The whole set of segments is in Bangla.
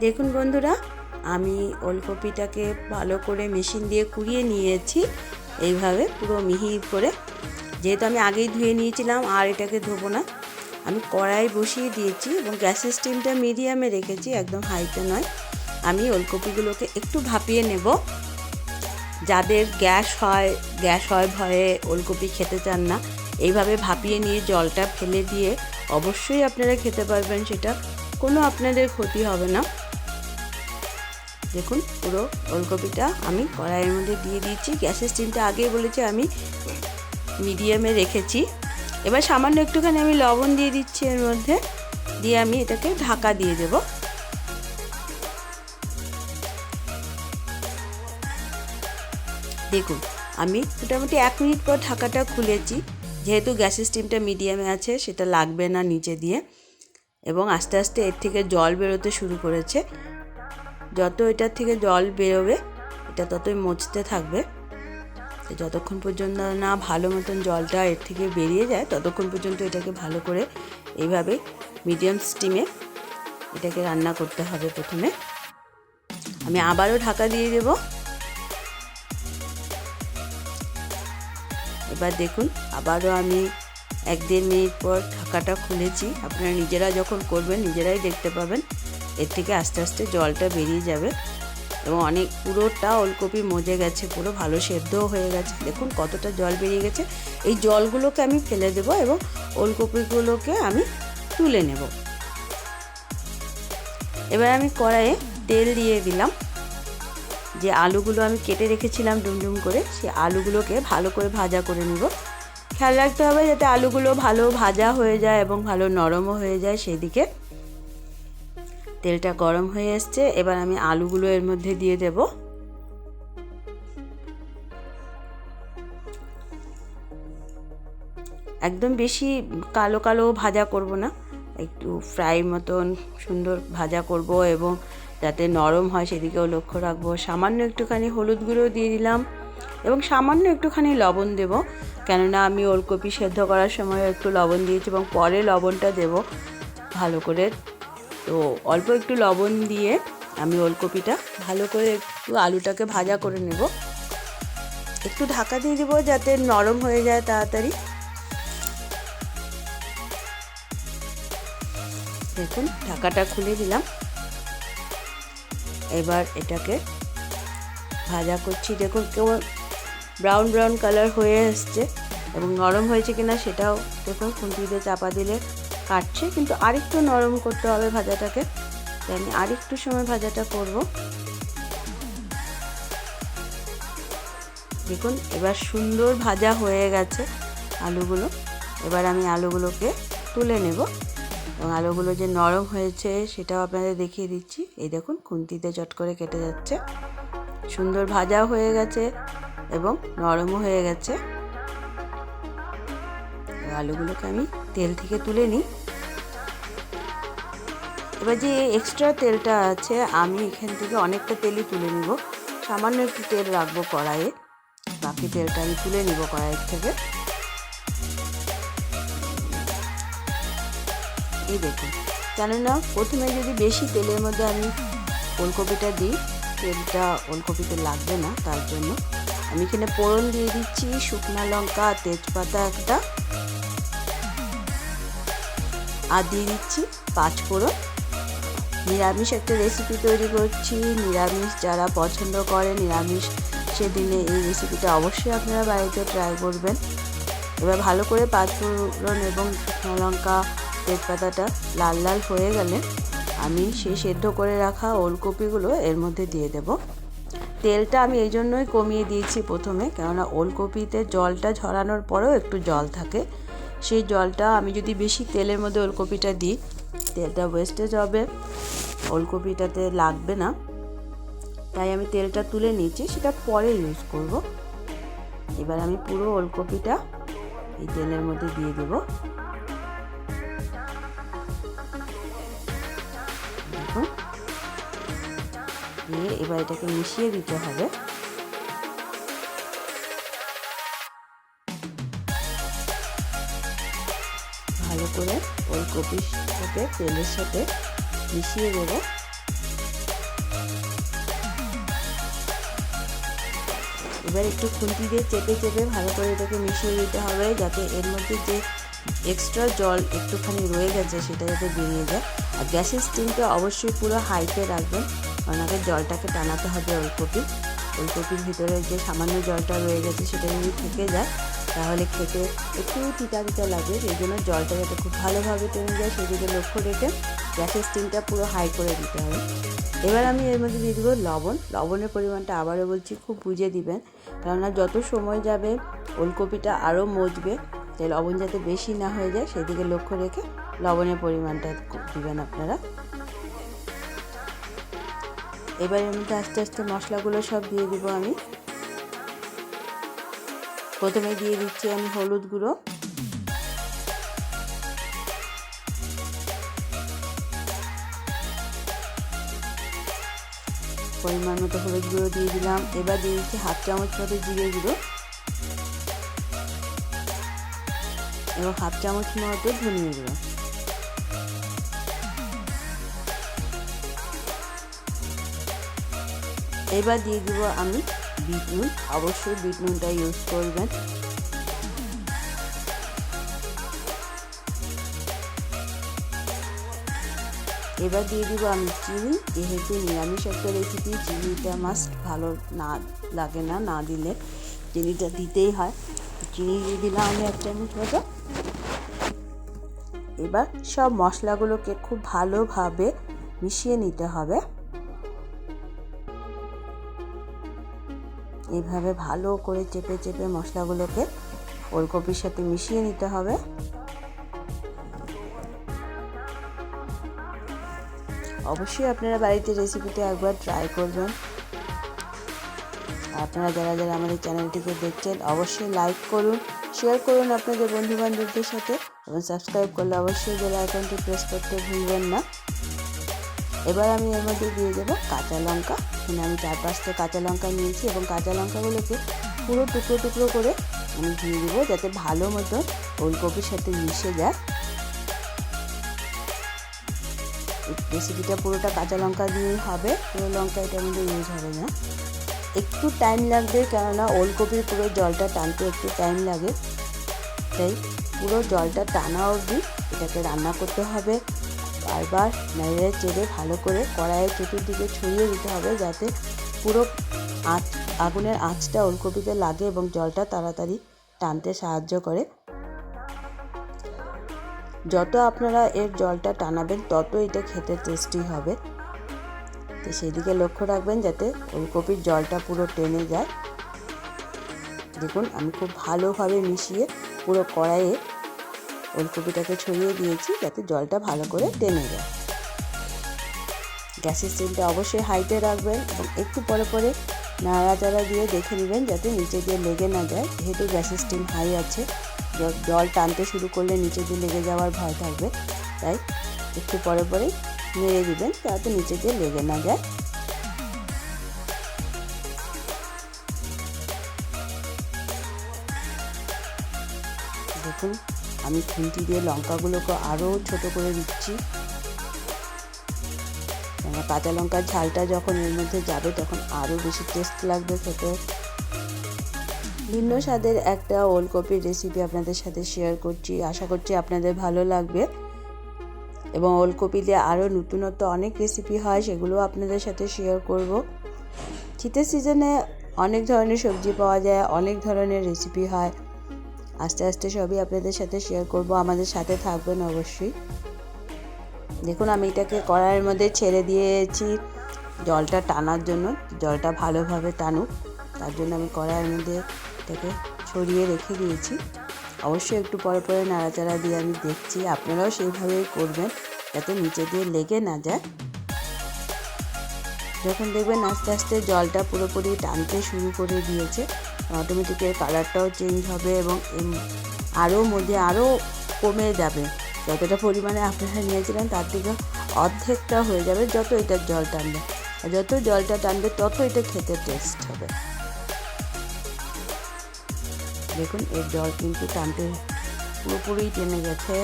দেখুন বন্ধুরা, আমি ওলকপিটাকে ভালো করে মেশিন দিয়ে কুড়িয়ে নিয়েছি এইভাবে পুরো মিহি করে। যেহেতু আমি আগেই ধুয়ে নিয়েছিলাম আর এটাকে ধোবো না, আমি কড়াই বসিয়ে দিয়েছি এবং গ্যাসের স্টিমটা মিডিয়ামে রেখেছি, একদম হাইতে নয়। আমি ওলকপিগুলোকে একটু ভাপিয়ে নেব। যাদের গ্যাস হয় ভয়ে ওলকপি খেতে চান না, এইভাবে ভাপিয়ে নিয়ে জলটা ফেলে দিয়ে অবশ্যই আপনারা খেতে পারবেন, সেটা কোনো আপনাদের ক্ষতি হবে না। দেখুন পুরো ওলকপিটা আমি কড়াইয়ের মধ্যে দিয়ে দিয়েছি। গ্যাসের স্টিমটা আগেই বলেছি আমি মিডিয়ামে রেখেছি। এবার সামান্য একটুখানি আমি লবণ দিয়ে দিচ্ছি এর মধ্যে, দিয়ে আমি এটাকে ঢাকা দিয়ে দেব। দেখুন আমি মোটামুটি 1 মিনিট পর ঢাকাটা খুলেছি। যেহেতু গ্যাসের স্টিমটা মিডিয়ামে আছে, সেটা লাগবে না নিচে দিয়ে, এবং আস্তে আস্তে এর থেকে জল বেরোতে শুরু করেছে। যত এটার থেকে জল বেরোবে এটা ততই মজতে থাকবে। যতক্ষণ পর্যন্ত না ভালো মতন জলটা এর থেকে বেরিয়ে যায়, ততক্ষণ পর্যন্ত এটাকে ভালো করে এইভাবে মিডিয়াম স্টিমে এটাকে রান্না করতে হবে। প্রথমে আমি আবারও ঢাকা দিয়ে দেব। এবার দেখুন আবারও আমি 1-1.5 মিনিট পর ঢাকাটা খুলেছি। আপনারা নিজেরা যখন করবেন নিজেরাই দেখতে পাবেন এর থেকে আস্তে আস্তে জলটা বেরিয়ে যাবে এবং অনেক পুরোটা ওলকপি মজে গেছে, পুরো ভালো সেদ্ধও হয়ে গেছে। দেখুন কতটা জল বেরিয়ে গেছে। এই জলগুলোকে আমি ফেলে দেব এবং ওলকপিগুলোকে আমি তুলে নেব। এবার আমি কড়াইয়ে তেল দিয়ে দিলাম। যে আলুগুলো আমি কেটে রেখেছিলাম ডুমডুম করে, সেই আলুগুলোকে ভালো করে ভাজা করে নেব। খেয়াল রাখতে হবে যাতে আলুগুলো ভালো ভাজা হয়ে যায় এবং ভালো নরমও হয়ে যায়। সেই দিকে তেলটা গরম হয়ে এসছে। এবার আমি আলুগুলো এর মধ্যে দিয়ে দেব। একদম বেশি কালো কালো ভাজা করব না, একটু ফ্রাই মতন সুন্দর ভাজা করব এবং যাতে নরম হয় সেদিকেও লক্ষ্য রাখবো। সামান্য একটুখানি হলুদ গুঁড়ো দিয়ে দিলাম এবং সামান্য একটুখানি লবণ দেব, কেননা আমি ওলকপি সেদ্ধ করার সময় একটু লবণ দিয়েছি এবং পরে লবণটা দেব ভালো করে। তো অল্প একটু লবণ দিয়ে আমি ওলকপিটা ভালো করে একটু আলুটাকে ভাজা করে নেব। একটু ঢাকা দিয়ে দেবো যাতে নরম হয়ে যায় তাড়াতাড়ি। দেখুন ঢাকাটা খুলে দিলাম। এবার এটাকে ভাজা করছি। দেখুন কেমন ব্রাউন ব্রাউন কালার হয়ে এসছে এবং নরম হয়েছে কিনা সেটাও দেখুন খুন্তিতে চাপা দিলে কাটছে, কিন্তু আরেকটু নরম করতে হবে ভাজাটাকে। তাই আমি আরেকটু সময় ভাজাটা করব। দেখুন এবার সুন্দর ভাজা হয়ে গেছে আলুগুলো। এবার আমি আলুগুলোকে তুলে নেব এবং আলুগুলো যে নরম হয়েছে সেটাও আপনাদের দেখিয়ে দিচ্ছি। এই দেখুন খুন্তিতে চট করে কেটে যাচ্ছে। সুন্দর ভাজা হয়ে গেছে এবং নরমও হয়ে গেছে। আলুগুলোকে আমি তেল থেকে তুলে নিই। এবার যে এক্সট্রা তেলটা আছে আমি এখান থেকে অনেকটা তেলই তুলে নিব। সামান্য একটু তেল রাখবো কড়াইয়ে, বাকি তেলটা আমি তুলে নিব কড়াইয়ের থেকে। এই দেখুন, কেননা প্রথমে যদি বেশি তেলের মধ্যে আমি ওলকপিটা দিই, তেলটা ওলকপিতে লাগবে না, তার জন্য আমি এখানে ফোড়ন দিয়ে দিচ্ছি শুকনো লঙ্কা, তেজপাতা একটা, আর দিয়ে দিচ্ছি 5 ফোড়ন। নিরামিষ একটা রেসিপি তৈরি করছি। নিরামিষ যারা পছন্দ করে নিরামিষ সেদিনে এই রেসিপিটা অবশ্যই আপনারা বাড়িতে ট্রাই করবেন। এবার ভালো করে 5 ফোড়ন এবং শুকনো লঙ্কা তেজপাতাটা লাল লাল হয়ে গেলে আমি সেই সেদ্ধ করে রাখা ওলকপিগুলো এর মধ্যে দিয়ে দেব। তেলটা আমি এই জন্যই কমিয়ে দিয়েছি প্রথমে, কেননা ওলকপিতে জলটা ঝরানোর পরেও একটু জল থাকে। সেই জলটা আমি যদি বেশি তেলের মধ্যে ওলকপিটা দিই, তেলটা ওয়েস্টেজ হবে, ওলকপিটাতে লাগবে না। তাই আমি তেলটা তুলে নিয়েছি, সেটা পরে ইউজ করব। এবার আমি পুরো ওলকপিটা এই তেলের মধ্যে দিয়ে দেব। দেখুন দিয়ে এবার এটাকে মিশিয়ে দিতে হবে। ভালো করে ওলকপির সাথে তেলের সাথে মিশিয়ে দেব। এবার একটু খুন্তি দিয়ে চেপে চেপে ভালো করে এটাকে মিশিয়ে দিতে হবে, যাতে এর মধ্যে যে এক্সট্রা জল একটুখানি রয়ে গেছে সেটা যাতে বেরিয়ে যায়। আর গ্যাসের স্টিমটা অবশ্যই পুরো হাইতে রাখবেন, কারণ আগে জলটাকে টানাতে হবে ওলকপির ভিতরে যে সামান্য জলটা রয়ে গেছে সেটা যদি থেকে যায় তাহলে খেতে একটু তিতা তিতা লাগে। সেই জন্য জলটা যাতে খুব ভালোভাবে টেনে যায় সেদিকে লক্ষ্য রেখে গ্যাসের স্টিমটা পুরো হাই করে দিতে হবে। এবার আমি এর মধ্যে দিয়ে দেবো লবণের পরিমাণটা আবারও বলছি খুব বুঝে দিবেন, কেননা যত সময় যাবে ওলকপিটা আরও মজবে, তাই লবণ যাতে বেশি না হয়ে যায় সেদিকে লক্ষ্য রেখে লবণের পরিমাণটা দিবেন আপনারা। এবার এর মধ্যে আস্তে আস্তে মশলাগুলো সব দিয়ে দিব আমি। প্রথমে দিয়ে দিচ্ছি আমি হলুদ গুঁড়ো, পরিমাণ মতো হলুদ গুঁড়ো দিয়ে দিলাম। এবার দিয়ে দিচ্ছি হাফ চামচ মতো জিরে গুঁড়ো এবং হাফ চামচ মতো ধনিয়া গুঁড়ো। এবার দিয়ে দিব আমি বিট নুন, অবশ্যই বিট নুনটা ইউজ করবেন। এবার দিয়ে দিব আমি চিনি, যেহেতু নিরামিষ একটা রেসিপি চিনিটা মাস্ট, ভালো না লাগে না দিলে চিনিটা দিতেই হয়। চিনি দিয়ে দিলাম আমি 1 চামচ মতো। এবার সব মশলাগুলোকে খুব ভালোভাবে মিশিয়ে নিতে হবে, এইভাবে ভালো করে চেপে চেপে মশলাগুলোকে ওলকপির সাথে মিশিয়ে নিতে হবে। অবশ্যই আপনারা বাড়িতে রেসিপিটা একবার ট্রাই করবেন। আপনারা যারা যারা আমাদের চ্যানেলটিকে দেখছেন অবশ্যই লাইক করুন, শেয়ার করুন আপনাদের বন্ধুবান্ধবদের সাথে এবং সাবস্ক্রাইব করলে অবশ্যই বেল আইকনটি প্রেস করতে ভুলবেন না। এবার আমি এর মধ্যে দিয়ে দেবো কাঁচা লঙ্কা। এখানে আমি 4-5টা কাঁচা লঙ্কা নিয়েছি এবং কাঁচা লঙ্কাগুলোকে পুরো টুকরো টুকরো করে আমি দিয়ে দেবো, যাতে ভালো মতো ওলকপির সাথে মিশে যায়। রেসিপিটা পুরোটা কাঁচা লঙ্কা দিয়েই হবে, পুরো লঙ্কা এটার মধ্যে ইউজ হবে না। একটু টাইম লাগবে, কেননা ওলকপির পুরো জলটা টানতে একটু টাইম লাগে, তাই পুরো জলটা টানা অবধি এটাকে রান্না করতে হবে। বারবার নেড়ে চেড়ে ভালো করে কড়াইয়ের চতুর্দিকে ছড়িয়ে দিতে হবে, যাতে পুরো আগুনের আঁচটা ওলকপিতে লাগে এবং জলটা তাড়াতাড়ি টানতে সাহায্য করে। যত আপনারা এর জলটা টানাবেন তত এটা খেতে টেস্টি হবে, তো সেদিকে লক্ষ্য রাখবেন যাতে ওলকপির জলটা পুরো টেনে যায়। দেখুন আমি খুব ভালোভাবে মিশিয়ে পুরো কড়াইয়ে ওলকপিটাকে ছড়িয়ে দিয়েছি, যাতে জলটা ভালো করে টেনে যায়। গ্যাসের স্টিমটা অবশ্যই হাইতে রাখবেন এবং একটু পরে পরে নাড়াচাড়া দিয়ে দেখে নেবেন যাতে নিচে দিয়ে লেগে না যায়। যেহেতু গ্যাসের স্টিম হাই আছে, জল টানতে শুরু করলে নিচে দিয়ে লেগে যাওয়ার ভয় থাকবে, তাই একটু পরে পরেই নেড়ে দিবেন যাতে নিচে দিয়ে লেগে না যায়। দেখুন আমি খুন্তি দিয়ে লঙ্কাগুলোকে আরও ছোট করে দিচ্ছি, কাঁচা লঙ্কার ঝালটা যখন এর মধ্যে যাবে তখন আরও বেশি টেস্ট লাগবে খেতে। ভিন্ন স্বাদের একটা ওলকপির রেসিপি আপনাদের সাথে শেয়ার করছি, আশা করছি আপনাদের ভালো লাগবে। এবং ওলকপি দিয়ে আরও নতুনত্ব অনেক রেসিপি হয়, সেগুলো আপনাদের সাথে শেয়ার করব। শীতের সিজনে অনেক ধরনের সবজি পাওয়া যায়, অনেক ধরনের রেসিপি হয়, আস্তে আস্তে সবই আপনাদের সাথে শেয়ার করব। আমাদের সাথে থাকবেন অবশ্যই। দেখুন আমি এটাকে কড়াইয়ের মধ্যে ছেড়ে দিয়েছি জলটা টানার জন্য, জলটা ভালোভাবে টানুক তার জন্য আমি কড়াইয়ের মধ্যে এটাকে ছড়িয়ে রেখে দিয়েছি। অবশ্যই একটু পরে পরে নাড়াচাড়া দিয়ে আমি দেখছি, আপনারাও সেইভাবেই করবেন যাতে নিচে দিয়ে লেগে না যায়। যখন দেখবেন আস্তে আস্তে জলটা পুরোপুরি টানতে শুরু করে দিয়েছে, অটোমেটিক এর কালারটাও চেঞ্জ হবে এবং আরও মধ্যে আরও কমে যাবে। যতটা পরিমাণে আপনারা নিয়েছিলেন তার থেকে অর্ধেকটা হয়ে যাবে যত এটার জল টানবে, আর যত জলটা টানবে তত এটা খেতে টেস্ট হবে। দেখুন এর জল কিন্তু টানতে পুরোপুরি টেনে গেছে,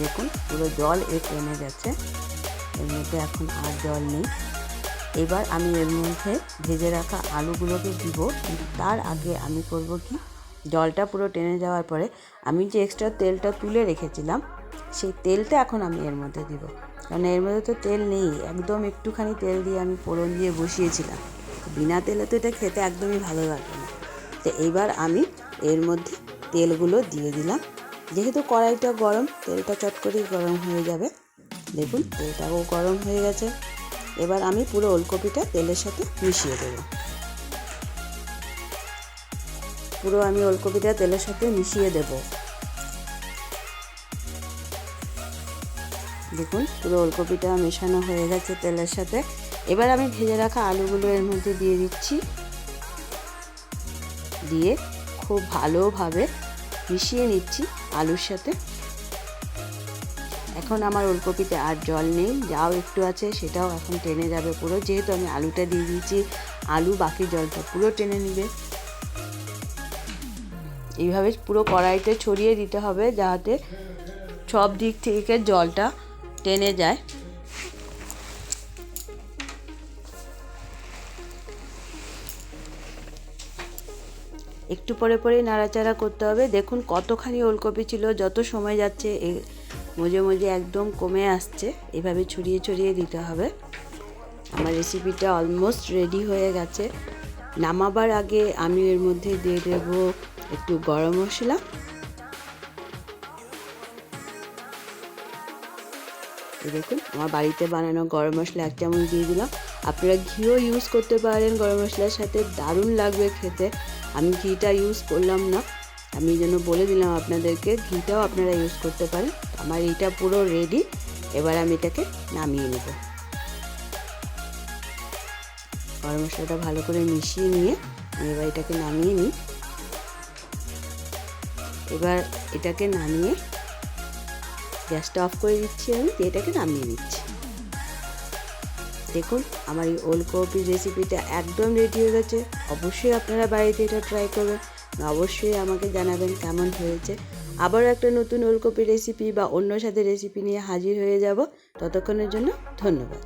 দেখুন পুরো জল এর টেনে গেছে, এর মধ্যে এখন আর জল নেই। এবার আমি এর মধ্যে ভেজে রাখা আলুগুলোকে দিব, কিন্তু তার আগে আমি করব কি, জলটা পুরো টেনে যাওয়ার পরে আমি যে এক্সট্রা তেলটা তুলে রেখেছিলাম সেই তেলটা এখন আমি এর মধ্যে দিব, কারণ এর মধ্যে তো তেল নেই, একদম একটুখানি তেল দিয়ে আমি ফোড়ন দিয়ে বসিয়েছিলাম। বিনা তেলে তো এটা খেতে একদমই ভালো লাগবে না। তো এইবার আমি এর মধ্যে তেলগুলো দিয়ে দিলাম। যেহেতু কড়াইটা গরম, তেলটা চট করেই গরম হয়ে যাবে। দেখুন তেলটাও গরম হয়ে গেছে। এবার আমি পুরো ওলকপিটা তেলের সাথে মিশিয়ে দেব। পুরো আমি ওলকপিটা তেলের সাথে মিশিয়ে দেব। দেখুন পুরো ওলকপিটা মেশানো হয়ে গেছে তেলের সাথে। এবার আমি ভেজে রাখা আলুগুলো এর মধ্যে দিয়ে দিচ্ছি, দিয়ে খুব ভালোভাবে মিশিয়ে নিচ্ছি আলুর সাথে। এখন আমার ওলকপিতে আর জল নেই, যাও একটু আছে সেটাও এখন টেনে যাবে পুরো, যেহেতু আমি আলুটা দিয়ে দিয়েছি, আলু বাকি জলটা পুরো টেনে নেবে। এইভাবে পুরো কড়াইতে ছড়িয়ে দিতে হবে যাতে সব দিক থেকে জলটা টেনে যায়। একটু পরে পরেই নাড়াচাড়া করতে হবে। দেখুন কতখানি ওলকপি ছিল, যত সময় যাচ্ছে মজে মজে একদম কমে আসছে। এভাবে ছড়িয়ে ছড়িয়ে দিতে হবে। আমার রেসিপিটা অলমোস্ট রেডি হয়ে গেছে। নামাবার আগে আমি এর মধ্যে দিয়ে দেব একটু গরম মশলা, দেখুন আমার বাড়িতে বানানো গরম মশলা 1 চামচ দিয়ে দিলাম। আপনারা ঘিও ইউজ করতে পারেন গরম মশলার সাথে, দারুণ লাগবে খেতে। আমি ঘিটা ইউজ করলাম না, আমি এই জন্য বলে দিলাম আপনাদেরকে, ঘিটাও আপনারা ইউজ করতে পারেন। আমার এইটা পুরো রেডি। এবার আমি এটাকে নামিয়ে নেব। গরম মশলাটা ভালো করে মিশিয়ে নিয়ে আমি এবার এটাকে নামিয়ে নিই। এবার এটাকে নামিয়ে গ্যাসটা অফ করে দিচ্ছি, আমি এটাকে নামিয়ে নিচ্ছি। দেখুন আমার এই ওলকপির রেসিপিটা একদম রেডি হয়ে গেছে। অবশ্যই আপনারা বাড়িতে এটা ট্রাই করবেন, অবশ্যই আমাকে জানাবেন কেমন হয়েছে। আবারও একটা নতুন ওলকপির রেসিপি বা অন্য সাথে রেসিপি নিয়ে হাজির হয়ে যাব। ততক্ষণের জন্য ধন্যবাদ।